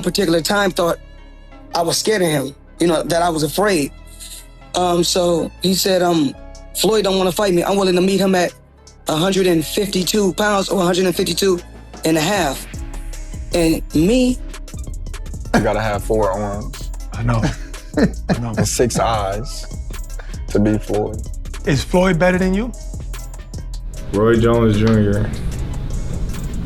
particular time thought I was scared of him, you know, that I was afraid. So he said, Floyd don't want to fight me. I'm willing to meet him at 152 pounds or 152 and a half. And me, I gotta have 4 arms. I know. I know. And 6 eyes to be Floyd. Is Floyd better than you? Roy Jones Jr.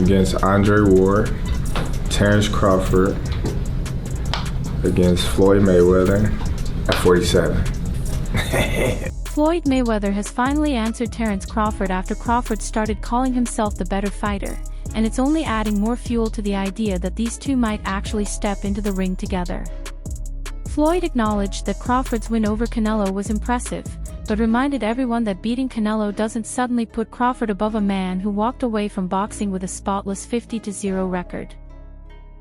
against Andre Ward, Terence Crawford against Floyd Mayweather at 47. Floyd Mayweather has finally answered Terence Crawford after Crawford started calling himself the better fighter, and it's only adding more fuel to the idea that these two might actually step into the ring together. Floyd acknowledged that Crawford's win over Canelo was impressive, but reminded everyone that beating Canelo doesn't suddenly put Crawford above a man who walked away from boxing with a spotless 50-0 record.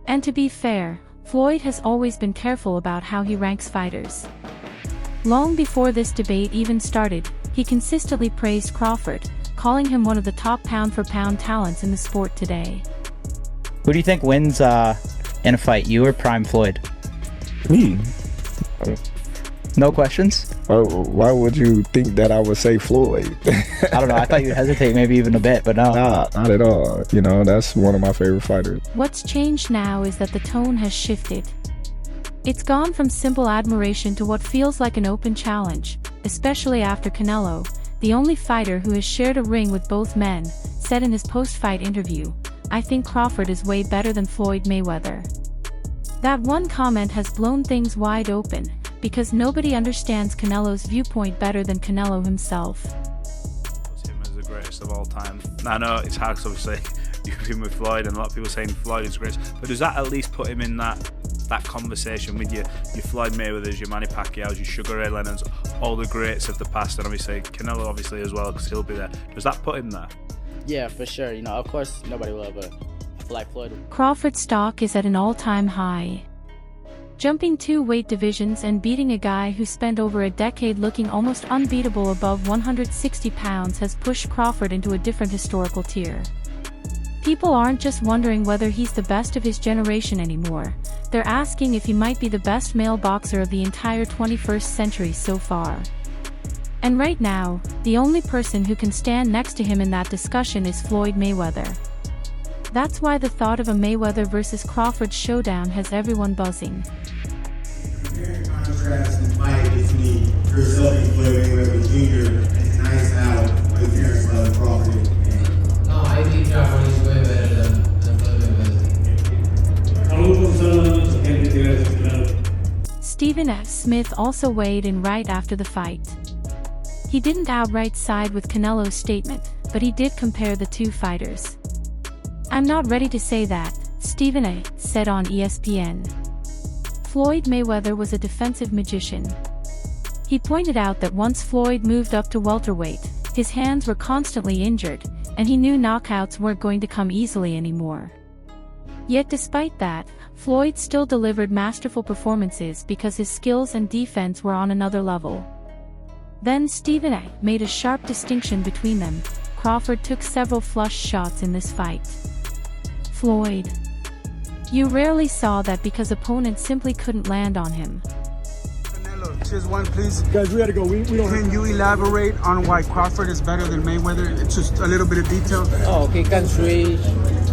And to be fair, Floyd has always been careful about how he ranks fighters. Long before this debate even started, he consistently praised Crawford, calling him one of the top pound-for-pound talents in the sport today. Who do you think wins in a fight, you or Prime Floyd? Me? No questions? Why would you think that I would say Floyd? I don't know, I thought you'd hesitate maybe even a bit, but no. Nah, not at all. You know, that's one of my favorite fighters. What's changed now is that the tone has shifted. It's gone from simple admiration to what feels like an open challenge, especially after Canelo, the only fighter who has shared a ring with both men, said in his post-fight interview, "I think Crawford is way better than Floyd Mayweather." That one comment has blown things wide open, because nobody understands Canelo's viewpoint better than Canelo himself. Him as the greatest of all time. I know it's hard because obviously you've been with Floyd and a lot of people saying Floyd is great, but does that at least put him in that conversation with your Floyd Mayweathers, your Manny Pacquiao's, your Sugar Ray Leonards, all the greats of the past, and obviously Canelo obviously as well because he'll be there. Does that put him there? Yeah, for sure. You know, of course nobody will, but I feel like Floyd. Crawford's stock is at an all-time high. Jumping 2 weight divisions and beating a guy who spent over a decade looking almost unbeatable above 160 pounds has pushed Crawford into a different historical tier. People aren't just wondering whether he's the best of his generation anymore, they're asking if he might be the best male boxer of the entire 21st century so far. And right now, the only person who can stand next to him in that discussion is Floyd Mayweather. That's why the thought of a Mayweather versus Crawford showdown has everyone buzzing. Comparing contrast and fight between yourself and Floyd Mayweather Jr. and nice out with Terence Crawford. No, I think Crawford is way better than Floyd Mayweather. Stephen F. Smith also weighed in right after the fight. He didn't outright side with Canelo's statement, but he did compare the two fighters. "I'm not ready to say that," Stephen A. said on ESPN. Floyd Mayweather was a defensive magician. He pointed out that once Floyd moved up to welterweight, his hands were constantly injured, and he knew knockouts weren't going to come easily anymore. Yet despite that, Floyd still delivered masterful performances because his skills and defense were on another level. Then Stephen A. made a sharp distinction between them. Crawford took several flush shots in this fight. Floyd. You rarely saw that because opponents simply couldn't land on him. Cheers, one, please. Guys, we gotta go. We don't. Can you elaborate on why Crawford is better than Mayweather? It's just a little bit of detail. Oh, he can switch.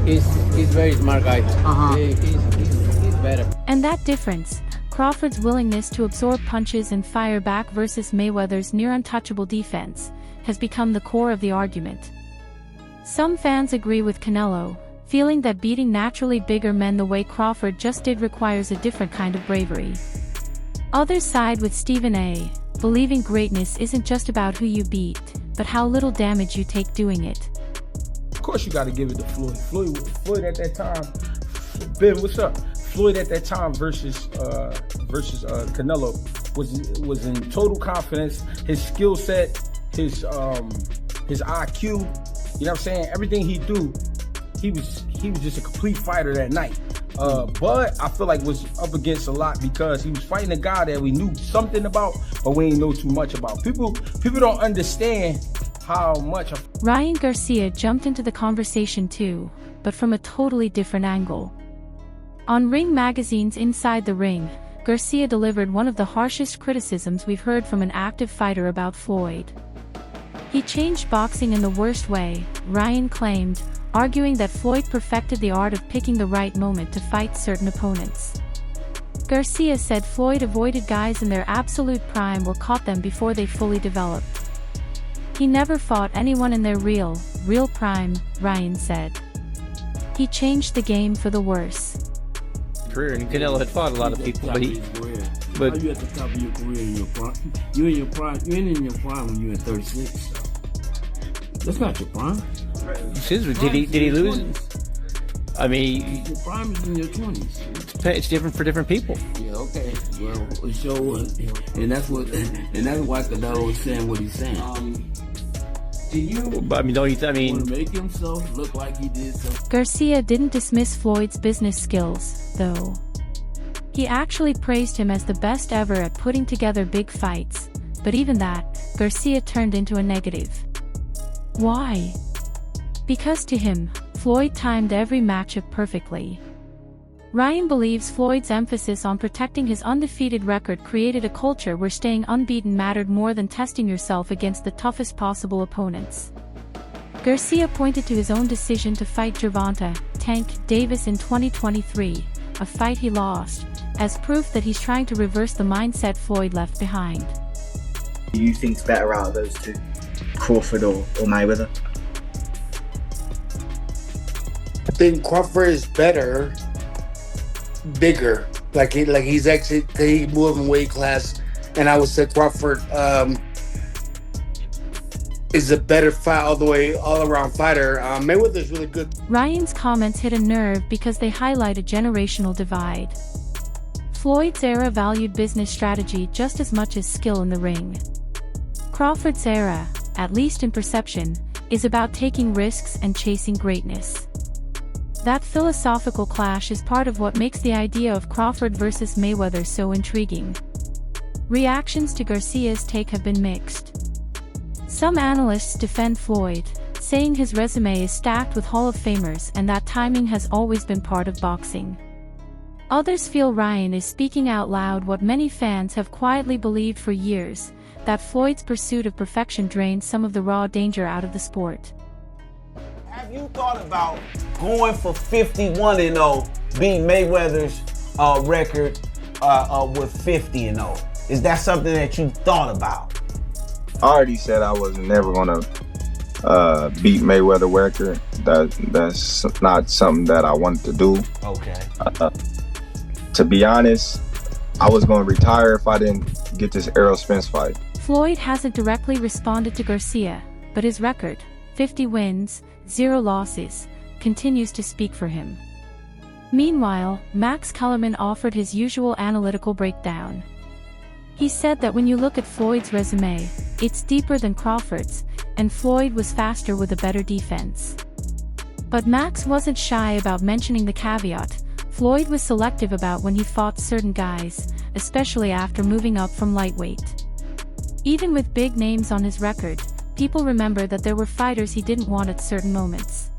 He's very smart guy. He's better. And that difference, Crawford's willingness to absorb punches and fire back versus Mayweather's near untouchable defense, has become the core of the argument. Some fans agree with Canelo, feeling that beating naturally bigger men the way Crawford just did requires a different kind of bravery. Others side with Stephen A., believing greatness isn't just about who you beat, but how little damage you take doing it. Of course you gotta give it to Floyd. Floyd at that time, Ben, what's up? Floyd at that time versus Canelo was in total confidence. His skill set, his IQ, you know what I'm saying? Everything he do, he was just a complete fighter that night. But I feel like was up against a lot because he was fighting a guy that we knew something about, but we ain't know too much about. People don't understand how much. Ryan Garcia jumped into the conversation too, but from a totally different angle. On Ring Magazine's Inside the Ring, Garcia delivered one of the harshest criticisms we've heard from an active fighter about Floyd. He changed boxing in the worst way, Ryan claimed, arguing that Floyd perfected the art of picking the right moment to fight certain opponents. Garcia said Floyd avoided guys in their absolute prime or caught them before they fully developed. He never fought anyone in their real prime, Ryan said. He changed the game for the worse. Career, and Canelo had fought a lot of people, but you at the top of your career in your prime. You in your prime. You ain't in your prime when you're at 36. That's not your prime. Did he lose? I mean, your prime is in your 20s. It's different for different people. Yeah, okay. Well, it sure was, and that's why Canelo was saying what he's saying. Don't you? I mean, to make himself look like he did something. Garcia didn't dismiss Floyd's business skills, though. He actually praised him as the best ever at putting together big fights, but even that, Garcia turned into a negative. Why? Because to him, Floyd timed every matchup perfectly. Ryan believes Floyd's emphasis on protecting his undefeated record created a culture where staying unbeaten mattered more than testing yourself against the toughest possible opponents. Garcia pointed to his own decision to fight Gervonta "Tank" Davis in 2023, a fight he lost, as proof that he's trying to reverse the mindset Floyd left behind. Do you think's better out of those two, Crawford or Mayweather? I think Crawford is better, bigger. Like he's actually he moved in weight class, and I would say Crawford is a better fight all around fighter. Mayweather's really good. Ryan's comments hit a nerve because they highlight a generational divide. Floyd's era valued business strategy just as much as skill in the ring. Crawford's era, at least in perception, is about taking risks and chasing greatness. That philosophical clash is part of what makes the idea of Crawford versus Mayweather so intriguing. Reactions to Garcia's take have been mixed. Some analysts defend Floyd, saying his resume is stacked with Hall of Famers and that timing has always been part of boxing. Others feel Ryan is speaking out loud what many fans have quietly believed for years, that Floyd's pursuit of perfection drains some of the raw danger out of the sport. Have you thought about going for 51-0, beating Mayweather's record with 50-0? Is that something that you thought about? I already said I was never gonna beat Mayweather record. That's not something that I wanted to do. Okay. To be honest, I was gonna retire if I didn't get this Errol Spence fight. Floyd hasn't directly responded to Garcia, but his record, 50 wins, 0 losses, continues to speak for him. Meanwhile, Max Kellerman offered his usual analytical breakdown. He said that when you look at Floyd's resume, it's deeper than Crawford's, and Floyd was faster with a better defense. But Max wasn't shy about mentioning the caveat: Floyd was selective about when he fought certain guys, especially after moving up from lightweight. Even with big names on his record, people remember that there were fighters he didn't want at certain moments.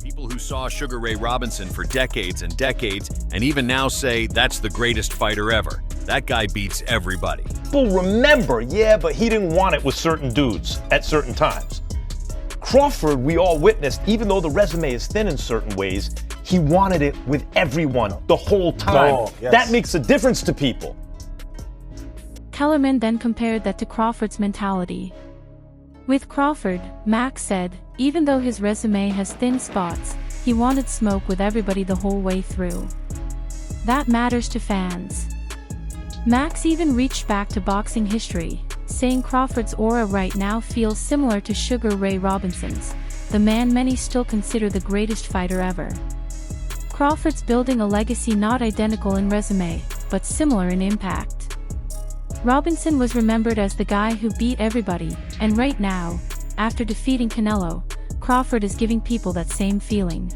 People who saw Sugar Ray Robinson for decades and decades, and even now say that's the greatest fighter ever. That guy beats everybody. People remember, yeah, but he didn't want it with certain dudes at certain times. Crawford, we all witnessed, even though the resume is thin in certain ways, he wanted it with everyone the whole time. Oh, yes. That makes a difference to people. Kellerman then compared that to Crawford's mentality. With Crawford, Max said, even though his resume has thin spots, he wanted smoke with everybody the whole way through. That matters to fans. Max even reached back to boxing history, saying Crawford's aura right now feels similar to Sugar Ray Robinson's, the man many still consider the greatest fighter ever. Crawford's building a legacy not identical in resume, but similar in impact. Robinson was remembered as the guy who beat everybody, and right now, after defeating Canelo, Crawford is giving people that same feeling.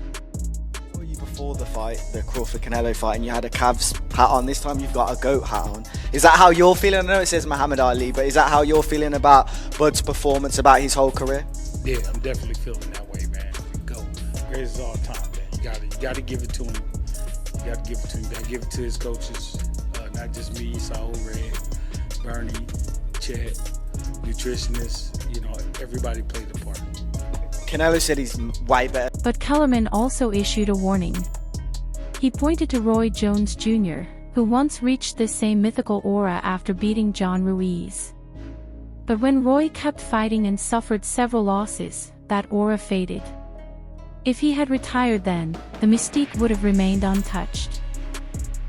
Before the fight, the Crawford-Canelo fight, and you had a Cavs hat on. This time you've got a GOAT hat on. Is that how you're feeling? I know it says Muhammad Ali, but is that how you're feeling about Bud's performance, about his whole career? Yeah, I'm definitely feeling that way, man. GOAT, greatest of all time, man. You gotta give it to him. You got to give it to him. You got to give it to his coaches, not just me, Saul, Red, Bernie, Chet, nutritionists. You know, everybody played a part. Canelo said he's way better. But Kellerman also issued a warning. He pointed to Roy Jones Jr., who once reached this same mythical aura after beating John Ruiz. But when Roy kept fighting and suffered several losses, that aura faded. If he had retired then, the mystique would have remained untouched.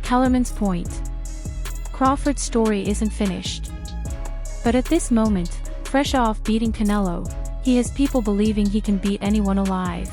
Kellerman's point. Crawford's story isn't finished. But at this moment, fresh off beating Canelo, he has people believing he can beat anyone alive.